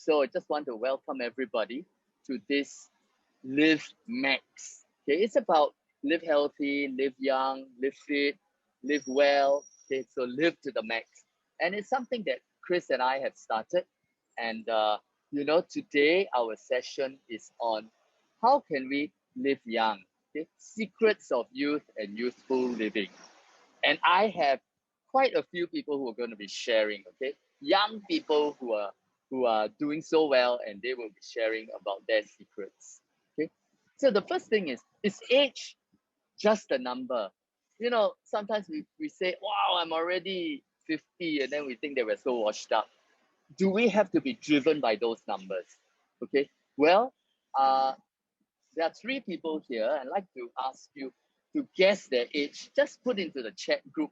So I just want to welcome everybody to this Live Max. Okay, it's about live healthy, live young, live fit, live well. Okay, so live to the max. And it's something that Chris and I have started. And today our session is on how can we live young? Okay, secrets of youth and youthful living. And I have quite a few people who are going to be sharing. Okay, young people who are doing so well, and they will be sharing about their secrets. Okay, so the first thing is age just a number? Sometimes we say, wow, I'm already 50, and then we think that we're so washed up. Do we have to be driven by those numbers? Okay, well, there are three people here. I'd like to ask you to guess their age. Just put into the chat group,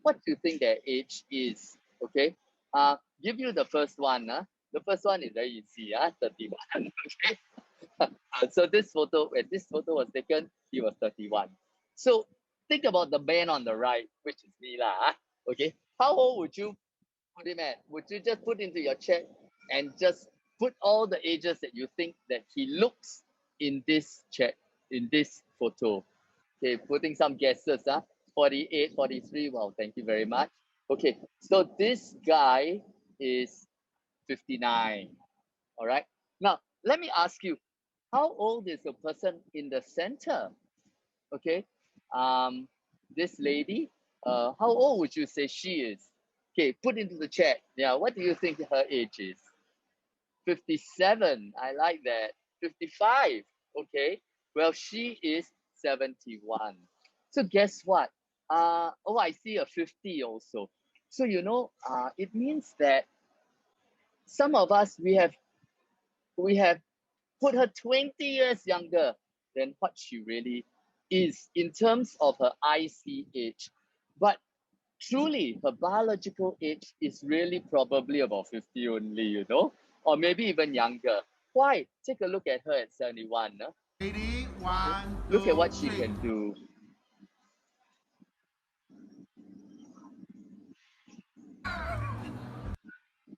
what do you think their age is? Okay, give you the first one. The first one is very easy, 31. Okay, so when this photo was taken, he was 31. So think about the man on the right, which is me lah. Okay, how old would you put him at? Would you just put into your chat and just put all the ages that you think that he looks in this chat, in this photo? Okay, putting some guesses. 48, 43. Wow, thank you very much. Okay, so this guy is 59. All right. Now, let me ask you, how old is the person in the center? Okay. This lady, how old would you say she is? Okay, put into the chat. Yeah, what do you think her age is? 57. I like that. 55. Okay. Well, she is 71. So guess what? I see a 50 also. So it means that some of us we have put her 20 years younger than what she really is in terms of her IC age. But truly, her biological age is really probably about 50 only, or maybe even younger. Why? Take a look at her at 71. Ready? One, Look at two, what she three. can do.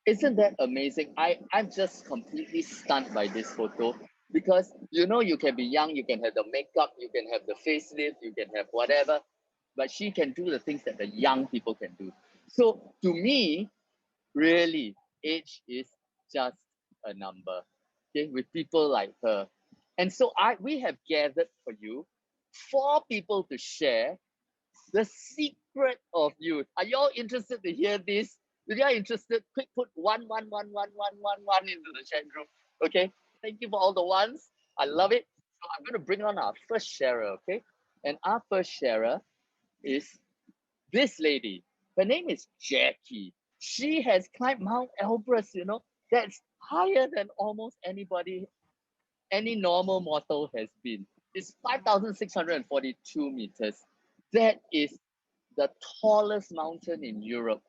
Isn't that amazing? I'm just completely stunned by this photo because you can be young, you can have the makeup, you can have the facelift, you can have whatever, but she can do the things that the young people can do. So to me, really, age is just a number. Okay, with people like her. And so we have gathered for you 4 people to share the secret of youth. Are you all interested to hear this? If you are interested, quick put 1 into the chat group. Okay. Thank you for all the ones. I love it. So I'm going to bring on our first sharer. Okay. And our first sharer is this lady. Her name is Jackie. She has climbed Mount Elbrus. That's higher than almost any normal mortal has been. It's 5,642 meters. That is the tallest mountain in Europe.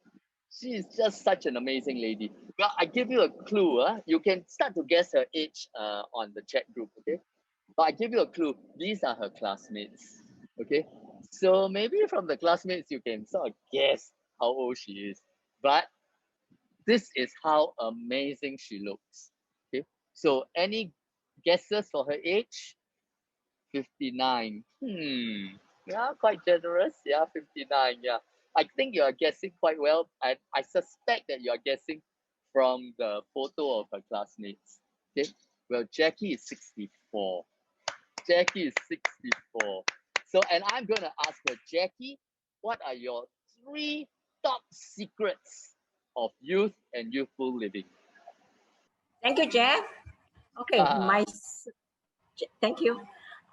She is just such an amazing lady. Well, I give you a clue. You can start to guess her age on the chat group, okay? But I give you a clue. These are her classmates, okay? So maybe from the classmates, you can sort of guess how old she is. But this is how amazing she looks, okay? So any guesses for her age? 59. Yeah, quite generous. Yeah, 59. Yeah. I think you are guessing quite well. I suspect that you are guessing from the photo of her classmates. Okay. Well, Jackie is 64. Jackie is 64. So, and I'm going to ask her, Jackie, what are your 3 top secrets of youth and youthful living? Thank you, Jeff. Okay, thank you.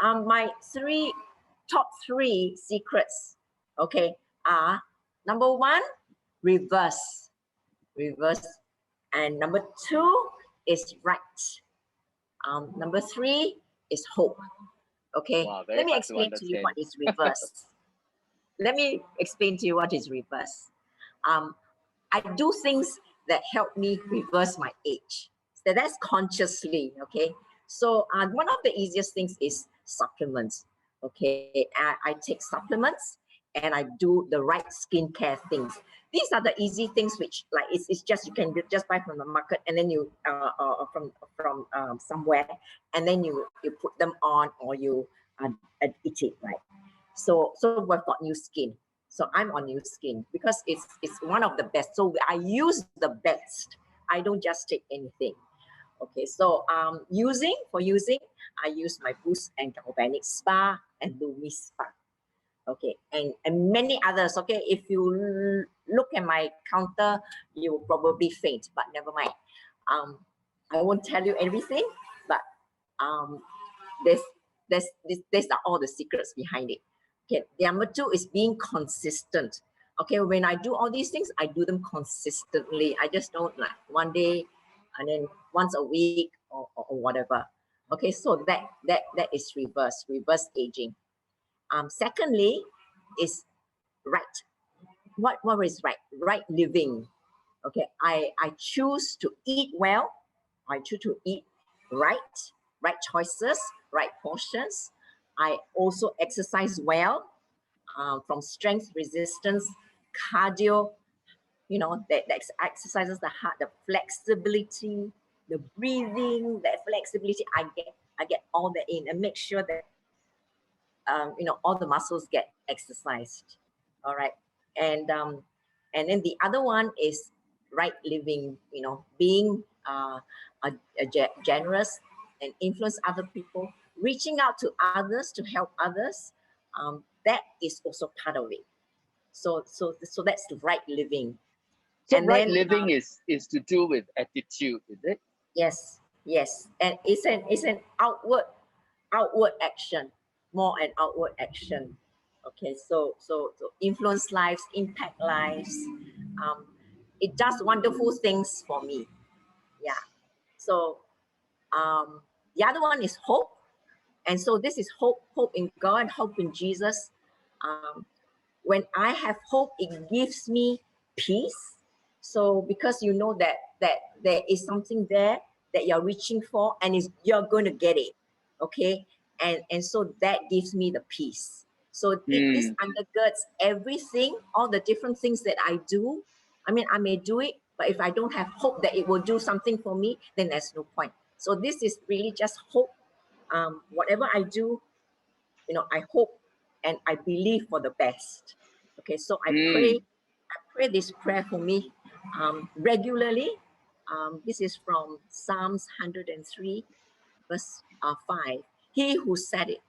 My top three secrets, okay, are number 1, reverse, and number 2 is right. Number 3 is hope. Okay, Wow, let me explain to you what is reverse. Let me explain to you what is reverse. I do things that help me reverse my age. So that's consciously, okay? So one of the easiest things is supplements, okay? I take supplements and I do the right skincare things. These are the easy things which like it's just you can just buy from the market, and then you from somewhere, and then you put them on, or you eat it, right? So we've got new skin. So I'm on new skin because it's one of the best. So I use the best. I don't just take anything. Okay, so using, I use my Boost and Organic Spa and Lumi Spa. Okay, and many others. Okay, if you look at my counter, you will probably faint, but never mind. I won't tell you everything, but there's there's all the secrets behind it. Okay, the number two is being consistent. Okay, when I do all these things, I do them consistently. I just don't like one day and then once a week or whatever. Okay, so that is reverse aging. Secondly is right. What is right? Right living. Okay, I choose to eat well. I choose to eat right choices, right portions. I also exercise well, from strength, resistance, cardio, that exercises the heart, the flexibility, the breathing, that flexibility. I get all that in and make sure that all the muscles get exercised. All right, and then the other one is right living. Being generous and influence other people, reaching out to others to help others. That is also part of it. So that's the right living. So And right then living is to do with attitude, is it? yes, and it's an outward action, more an outward action. Okay, so influence lives, impact lives. It does wonderful things for me. Yeah. So the other one is hope, and so this is hope in God, hope in Jesus. Um, when I have hope, it gives me peace. So because you know that there is something there that you're reaching for, and you're going to get it. Okay, and so that gives me the peace. So this undergirds everything, all the different things that I do. I mean, I may do it, but if I don't have hope that it will do something for me, then there's no point. So this is really just hope. Whatever I do, I hope and I believe for the best. Okay, so I pray this prayer for me regularly. This is from Psalms 103, verse 5. He who said it,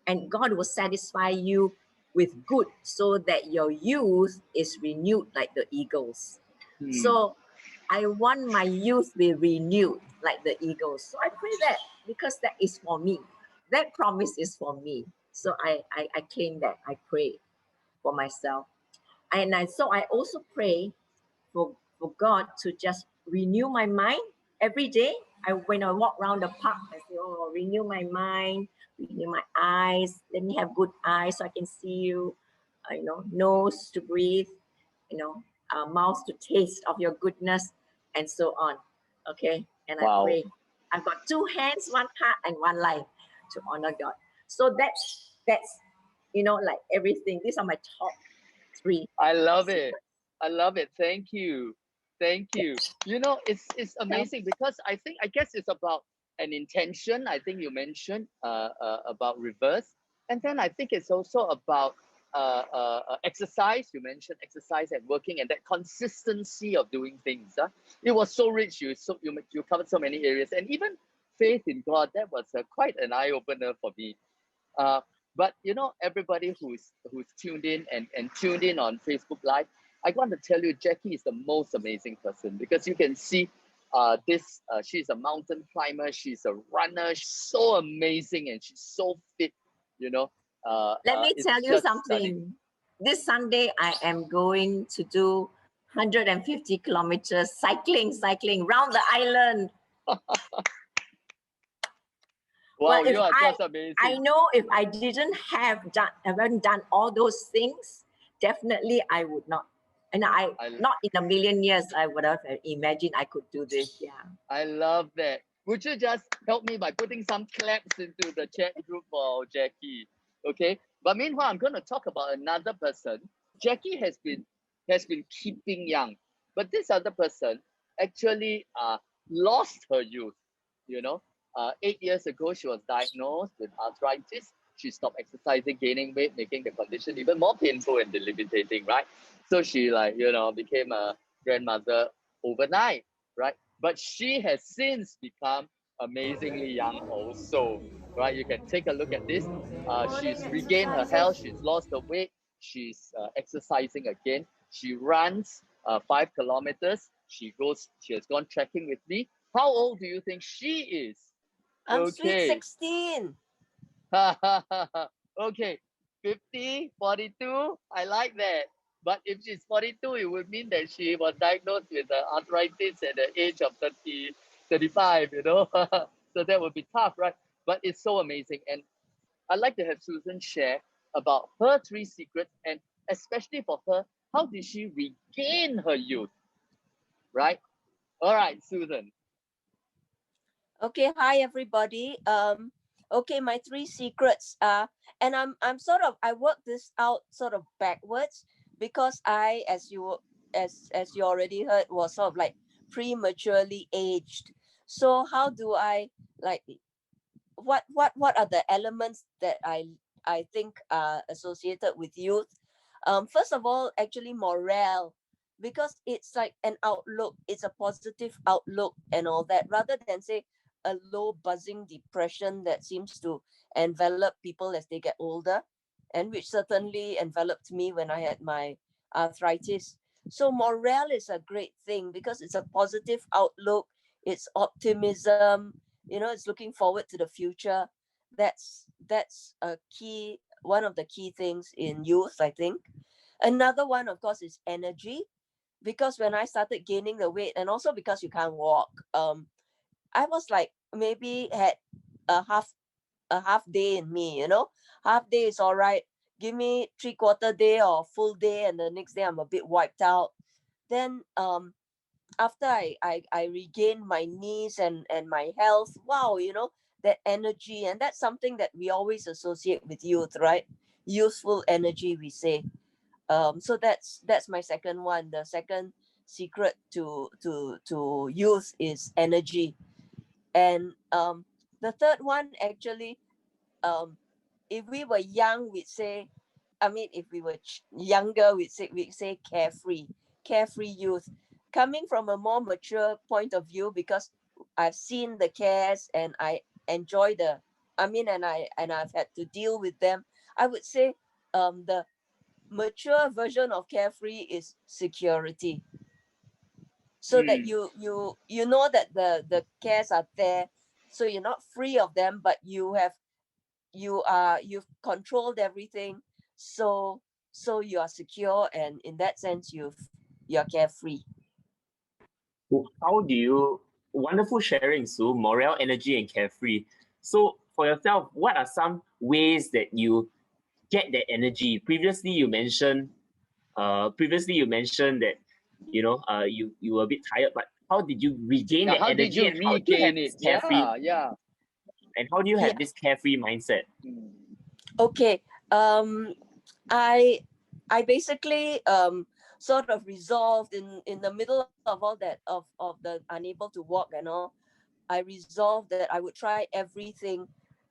and God will satisfy you with good, so that your youth is renewed like the eagles. So I want my youth be renewed like the eagles. So I pray that, because that is for me. That promise is for me. So I claim that. I pray for myself. And so I also pray for God to just renew my mind every day. When I walk around the park, I say, oh, renew my mind, renew my eyes. Let me have good eyes so I can see you. Nose to breathe, mouth to taste of your goodness, and so on. Okay, and Wow. I pray. I've got two hands, one heart, and one life to honor God. So that's like everything. These are my top three. I love it. I love it. Thank you. Thank you. It's amazing because I guess it's about an intention. I think you mentioned about reverse. And then I think it's also about exercise. You mentioned exercise and working and that consistency of doing things. It was so rich. You covered so many areas. And even faith in God, that was quite an eye-opener for me. But everybody who's tuned in and tuned in on Facebook Live, I want to tell you, Jackie is the most amazing person because you can see she's a mountain climber, she's a runner, she's so amazing and she's so fit. Let me tell you something. Stunning. This Sunday, I am going to do 150 kilometers cycling round the island. Wow, you are just amazing. I know if I haven't done all those things, definitely I would not. And not in a million years, I would have imagined I could do this. Yeah. I love that. Would you just help me by putting some claps into the chat group for Jackie? Okay. But meanwhile, I'm going to talk about another person. Jackie has been has been keeping young. But this other person actually lost her youth. You know, 8 years ago, she was diagnosed with arthritis. She stopped exercising, gaining weight, making the condition even more painful and debilitating, right? So she, like, became a grandmother overnight, right? But she has since become amazingly young also, right? You can take a look at this. She's regained her health, she's lost the weight, she's exercising again. She runs 5 kilometers. She has gone trekking with me. How old do you think she is? I'm sweet Okay. 16. Okay. 50, 42. I like that. But if she's 42, it would mean that she was diagnosed with arthritis at the age of 30, 35, so that would be tough, right? But it's so amazing. And I'd like to have Susan share about her 3 secrets, and especially for her, how did she regain her youth, right? All right, Susan. Okay, hi everybody. Okay, my 3 secrets are, and I'm sort of, I work this out sort of backwards, because I, as you already heard, was sort of like prematurely aged. So how do I, like, what are the elements that I think are associated with youth? First of all, actually morale, because it's like an outlook, it's a positive outlook and all that, rather than say a low buzzing depression that seems to envelop people as they get older, and which certainly enveloped me when I had my arthritis. So morale is a great thing because it's a positive outlook, it's optimism, it's looking forward to the future. That's a key, one of the key things in youth, I think. Another one, of course, is energy, because when I started gaining the weight, and also because you can't walk, I was like, maybe had a half day in me. Half day is all right. Give me 3/4 day or full day, and the next day I'm a bit wiped out. Then after I regained my knees and my health, wow, that energy. And that's something that we always associate with youth, right? Youthful energy, we say. So that's my second one. The second secret to youth is energy. And the third one, actually, if we were young, we'd say, I mean, if we were younger, we'd say carefree youth. Coming from a more mature point of view, because I've seen the cares and I enjoy I've had to deal with them. I would say the mature version of carefree is security, so that Mm, you know that the cares are there, so you're not free of them, but you've controlled everything, so you are secure, and in that sense you're carefree. How do you, wonderful sharing, Sue, morale, energy, and carefree. So for yourself, what are some ways that you get that energy? Previously you mentioned that you were a bit tired, but how did you regain yeah, that how did energy, you and how do you have regain it? this carefree Yeah. and how do you Yeah. have this carefree mindset? Mm. Okay. I basically sort of resolved in the middle of all that, of the unable to walk and all. I resolved that I would try everything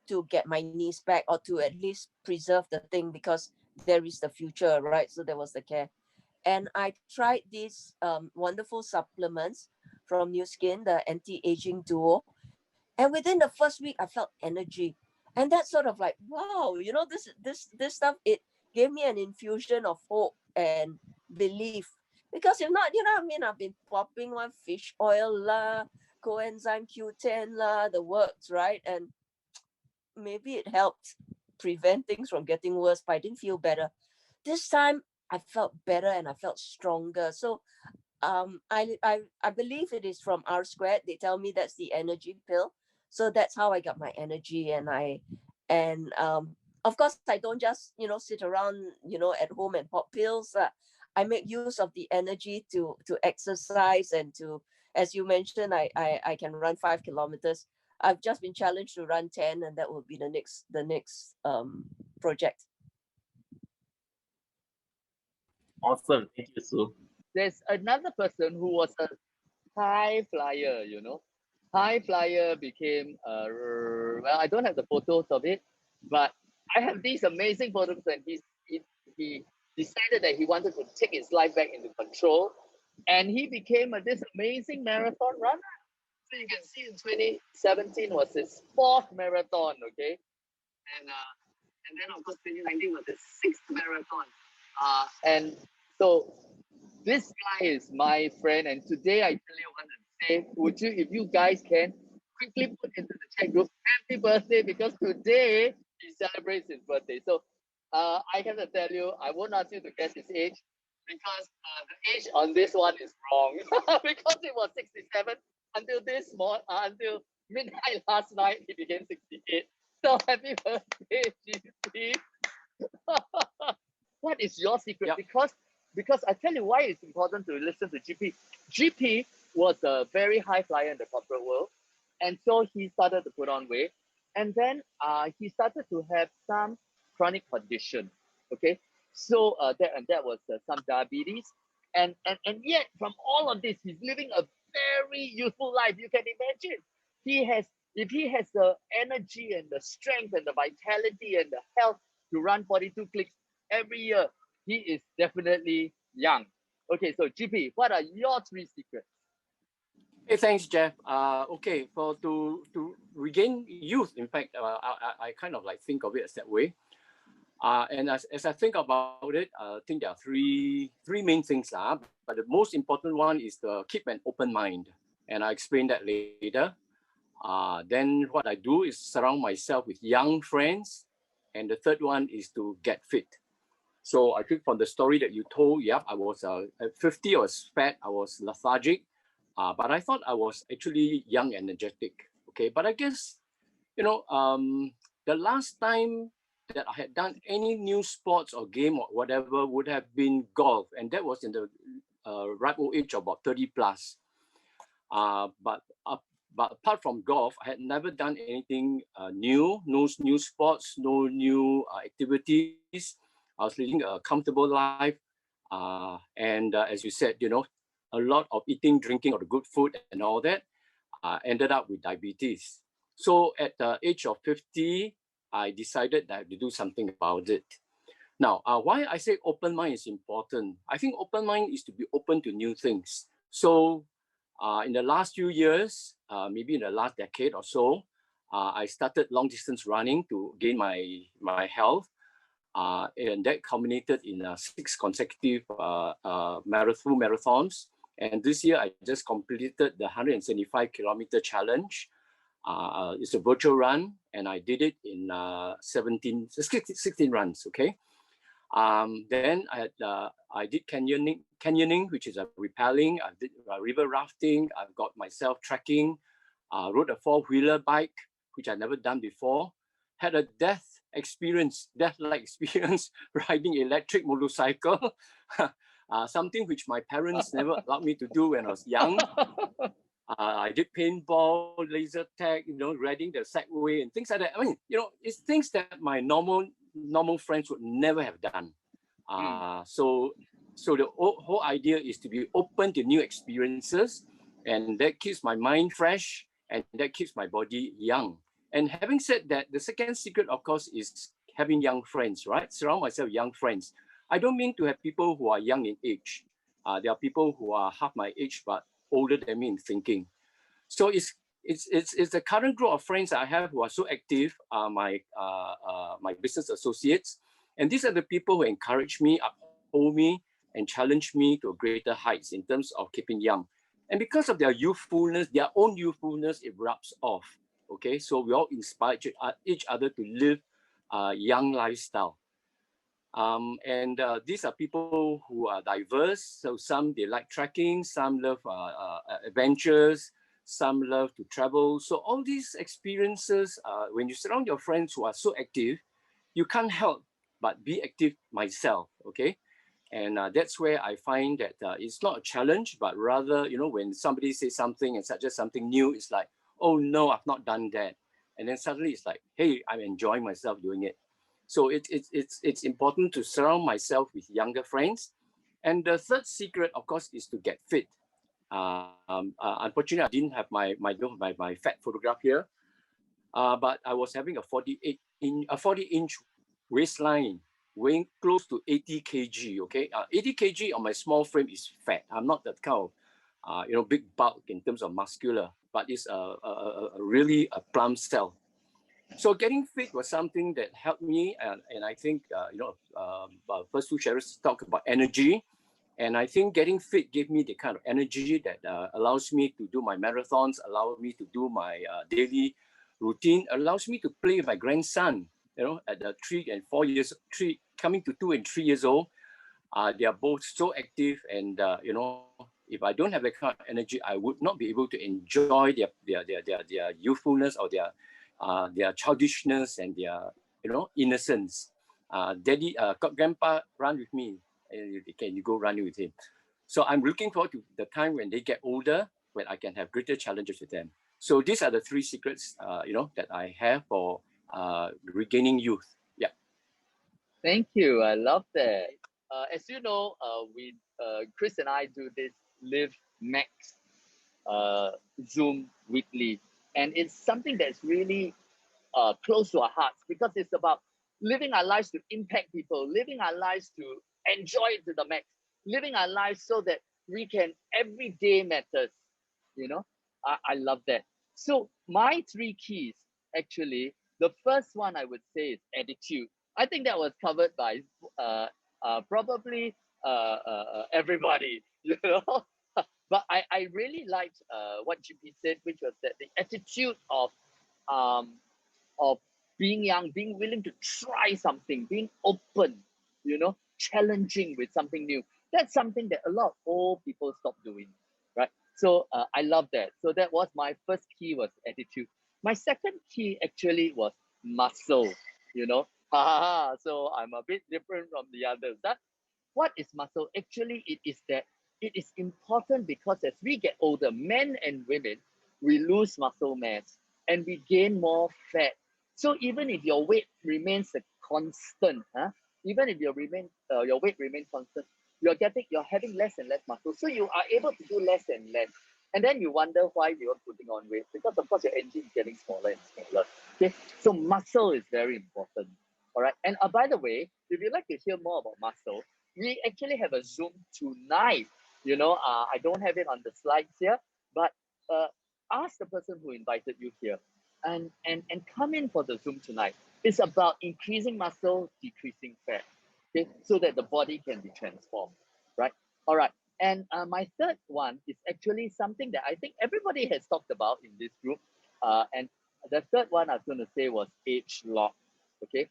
to get my knees back, or to at least preserve the thing, because there is the future, right? So there was the care. And I tried these wonderful supplements from New Skin, the anti-aging duo. And within the first week, I felt energy. And that's sort of like, wow, this stuff, it gave me an infusion of hope and belief. Because if not, I've been popping one fish oil lah, coenzyme Q10 lah, the works, right? And maybe it helped prevent things from getting worse, but I didn't feel better. This time I felt better and I felt stronger. So I believe it is from R squared. They tell me that's the energy pill. So that's how I got my energy. And of course I don't just sit around at home and pop pills. I make use of the energy to exercise, and to, as you mentioned, I can run 5 kilometers. I've just been challenged to run 10, and that will be the next project. Awesome. Thank you, Sue. There's another person who was a high flyer, High flyer became, well, I don't have the photos of it, but I have these amazing photos, and he decided that he wanted to take his life back into control, and he became this amazing marathon runner. So you can see in 2017 was his fourth marathon, okay? And then of course 2019 was his sixth marathon. And so this guy is my friend, and today I tell you want to say, would you, if you guys can, quickly put into the chat group, happy birthday, because today he celebrates his birthday. So I have to tell you, I won't ask you to guess his age, because the age on this one is wrong, because it was 67 until midnight last night, he became 68. So happy birthday, GP. What is your secret? Yep. Because I tell you why it's important to listen to GP. GP was a very high flyer in the corporate world, and so he started to put on weight, and then he started to have some chronic condition. Okay, so that was some diabetes, and yet from all of this, he's living a very youthful life. You can imagine, if he has the energy and the strength and the vitality and the health to run 42 clicks every year, he is definitely young. Okay, so GP, what are your 3 secrets? Hey, thanks, Jeff. Okay, to regain youth, in fact, I kind of like think of it as that way. And as I think about it, I think there are three main things. But the most important one is to keep an open mind, and I'll explain that later. Then what I do is surround myself with young friends, and the third one is to get fit. So I think from the story that you told, yeah, I was at 50, I was fat, I was lethargic, but I thought I was actually young, energetic. Okay, but I guess, the last time that I had done any new sports or game or whatever would have been golf, and that was in the ripe old age of about 30 plus. But apart from golf, I had never done anything new, no new sports, no new activities. I was leading a comfortable life. And as you said, a lot of eating, drinking of the good food and all that ended up with diabetes. So at the age of 50, I decided that I have to do something about it. Now, why I say open mind is important. I think open mind is to be open to new things. So in the last few years, maybe in the last decade or so, I started long distance running to gain my health. And that culminated in 6 consecutive marathons. And this year, I just completed the 175 kilometer challenge. It's a virtual run, and I did it in 16 runs. Okay. Then I did canyoning, which is a rappelling. I did river rafting. I've got myself trekking. Rode a 4-wheeler bike, which I never done before. Had a death-like experience riding electric motorcycle. Something which my parents never allowed me to do when I was young. I did paintball, laser tag, riding the Segway and things like that. I mean, it's things that my normal friends would never have done. So the whole idea is to be open to new experiences, and that keeps my mind fresh, and that keeps my body young. And having said that, the second secret, of course, is having young friends, right? Surround myself with young friends. I don't mean to have people who are young in age. There are people who are half my age, but older than me in thinking. So it's the current group of friends I have who are so active, my business associates. And these are the people who encourage me, uphold me, and challenge me to greater heights in terms of keeping young. And because of their youthfulness, their own youthfulness, it rubs off. Okay, so we all inspire each other to live a young lifestyle. And these are people who are diverse. So some, they like trekking, some love adventures, some love to travel. So all these experiences, when you surround your friends who are so active, you can't help but be active myself, okay? And that's where I find that it's not a challenge, but rather, when somebody says something and suggests something new, it's like, oh no, I've not done that. And then suddenly it's like, hey, I'm enjoying myself doing it. So it's important to surround myself with younger friends. And the third secret, of course, is to get fit. Unfortunately, I didn't have my fat photograph here, but I was having a 40-inch waistline, weighing close to 80 kg. Okay, 80 kg on my small frame is fat. I'm not that kind of big bulk in terms of muscular, but it's really a plump cell. So getting fit was something that helped me, and I think first two sharers talk about energy. And I think getting fit gave me the kind of energy that allows me to do my marathons, allows me to do my daily routine, allows me to play with my grandson, at the 3 coming to 2 and 3 years old. They are both so active, and if I don't have that kind of energy, I would not be able to enjoy their youthfulness or their childishness and their innocence. Grandpa, run with me. Can you go running with him? So I'm looking forward to the time when they get older, when I can have greater challenges with them. So these are the 3 secrets, that I have for regaining youth. Yeah. Thank you. I love that. As you know, Chris and I do this Live Max Zoom weekly, and it's something that's really close to our hearts because it's about living our lives to impact people, living our lives to enjoy it to the max, living our lives so that we can every day matters. I love that. So my 3 keys, actually, the first one I would say is attitude. I think that was covered by probably everybody, but I really liked what GP said, which was that the attitude um, of being young, being willing to try something, being open, challenging with something new. That's something that a lot of old people stop doing, right? So I love that. So that was my first key, was attitude. My second key actually was muscle, So I'm a bit different from the others. What is muscle? Actually, it is that it is important because as we get older, men and women, we lose muscle mass and we gain more fat. So even if your weight remains a constant, even if your weight remains constant, you're having less and less muscle. So you are able to do less and less. And then you wonder why you are putting on weight, because of course your engine is getting smaller and smaller. Okay, so muscle is very important. All right. And by the way, if you'd like to hear more about muscle, we actually have a Zoom tonight. I don't have it on the slides here, but uh, ask the person who invited you here and come in for the Zoom tonight. It's about increasing muscle, decreasing fat, okay, so that the body can be transformed, right? All right. And my third one is actually something that I think everybody has talked about in this group. And the third one I was going to say was age lock, okay?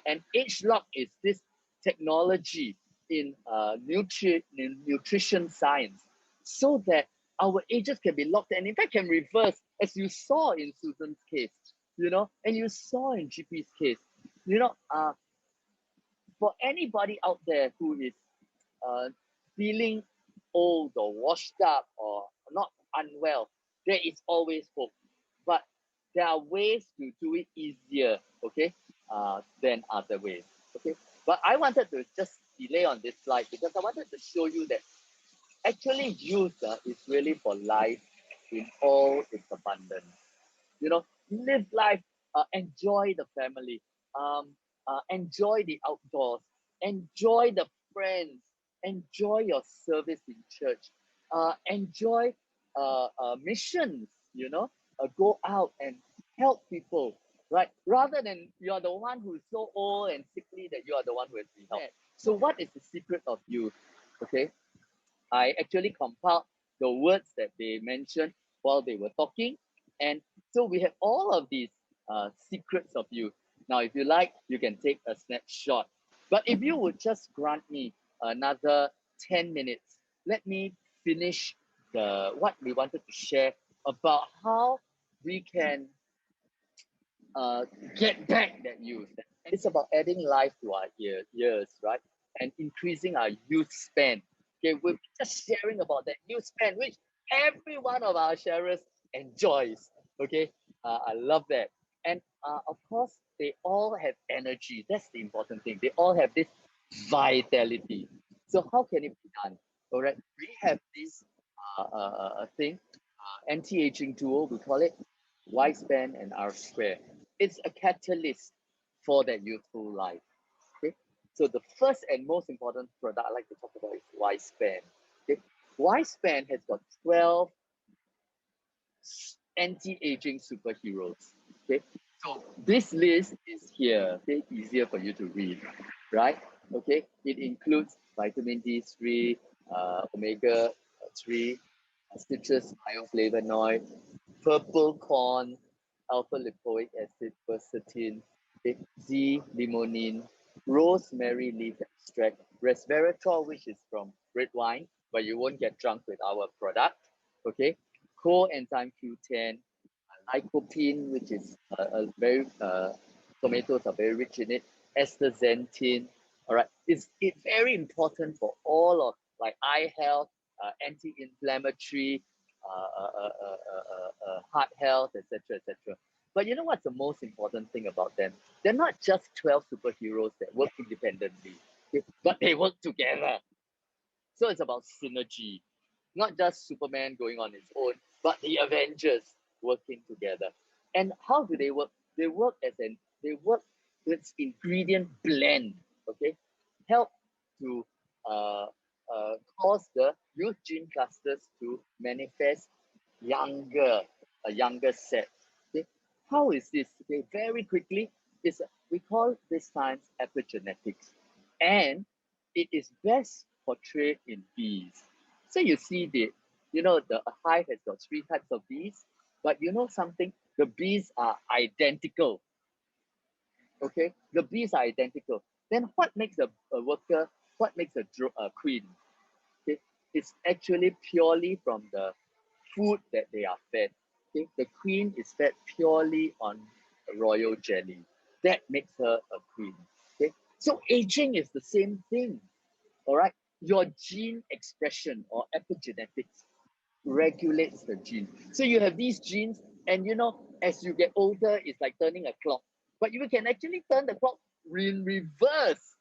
And age lock is this technology in nutrition science, so that our ages can be locked and in fact can reverse, as you saw in Susan's case, and you saw in GP's case. For anybody out there who is uh, feeling old or washed up or not unwell, there is always hope. But there are ways to do it easier, okay, than other ways, okay. But I wanted to just delay on this slide because I wanted to show you that actually youth is really for life in all its abundance. Live life, enjoy the family, enjoy the outdoors, enjoy the friends, enjoy your service in church, enjoy missions, go out and help people, right? Rather than you're the one who's so old and sickly that you are the one who has to be helped. So what is the secret of youth? Okay, I actually compiled the words that they mentioned while they were talking. And so we have all of these secrets of youth. Now, if you like, you can take a snapshot. But if you would just grant me another 10 minutes, let me finish what we wanted to share about how we can get back that youth. It's about adding life to our years, right? And increasing our youth span. Okay, we're just sharing about that youth span, which every one of our sharers enjoys. Okay, I love that. And of course, they all have energy. That's the important thing. They all have this vitality. So how can it be done? All right, we have this thing, anti-aging duo, we call it Y span and R square. It's a catalyst for that youthful life. Okay, so the first and most important product I like to talk about is Y span. Okay, Y span has got 12 anti-aging superheroes. Okay, so this list is here. Okay, easier for you to read, right? Okay, it includes vitamin D3, omega 3, citrus bioflavonoid, purple corn, alpha lipoic acid, quercetin, okay, Z-limonene, rosemary leaf extract, resveratrol, which is from red wine, but you won't get drunk with our product. Okay, coenzyme Q10, lycopene, which is a very tomatoes are very rich in it, astaxanthin. All right, it's very important for all of like eye health, anti-inflammatory, heart health, etc., etc. But you know what's the most important thing about them? They're not just 12 superheroes that work independently, okay, but they work together. So it's about synergy, not just Superman going on his own, but the Avengers working together. And how do they work? They work with ingredient blend, okay? Help to cause the youth gene clusters to manifest younger, a younger set. Okay? How is this? Okay, very quickly, is we call this science epigenetics. And it is best portrayed in bees. So you see the hive has got 3 types of bees, but you know something? The bees are identical. Okay, the bees are identical. Then what makes a worker? What makes a queen? Okay, it's actually purely from the food that they are fed. Okay, the queen is fed purely on royal jelly. That makes her a queen. Okay, so aging is the same thing. All right, your gene expression or epigenetics regulates the gene. So you have these genes, and as you get older, it's like turning a clock. But you can actually turn the clock in reverse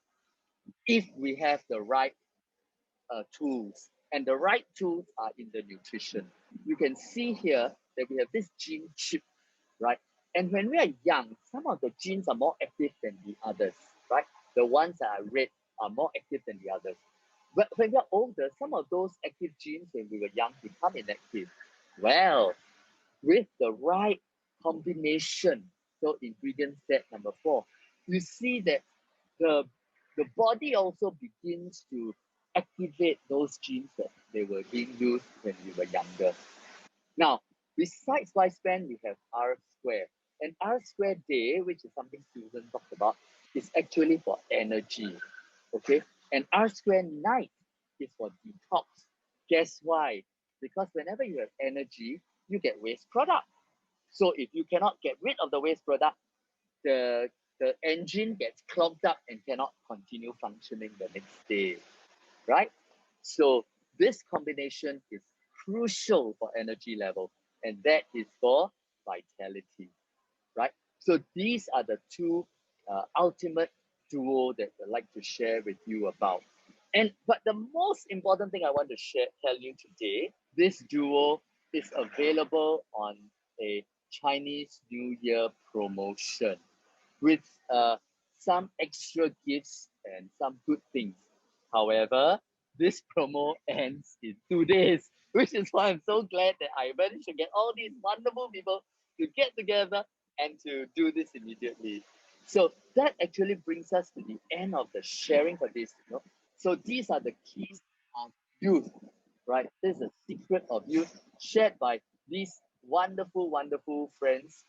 if we have the right tools. And the right tools are in the nutrition. You can see here that we have this gene chip, right? And when we are young, some of the genes are more active than the others, right? The ones that are red are more active than the others. But when we are older, some of those active genes when we were young become inactive. Well, with the right combination, so ingredient set number 4, you see that the the body also begins to activate those genes that they were being used when we were younger. Now, besides lifespan, we have R square. And R square day, which is something Susan talked about, is actually for energy. Okay? And R square night is for detox. Guess why? Because whenever you have energy, you get waste product. So if you cannot get rid of the waste product, the engine gets clogged up and cannot continue functioning the next day, right? So this combination is crucial for energy level, and that is for vitality, right? So these are the two ultimate duo that I'd like to share with you about. But the most important thing I want to tell you today, this duo is available on a Chinese New Year promotion with some extra gifts and some good things. However, this promo ends in 2 days, which is why I'm so glad that I managed to get all these wonderful people to get together and to do this immediately. So that actually brings us to the end of the sharing for this. So these are the keys of youth, right? This is a secret of youth shared by these wonderful, wonderful friends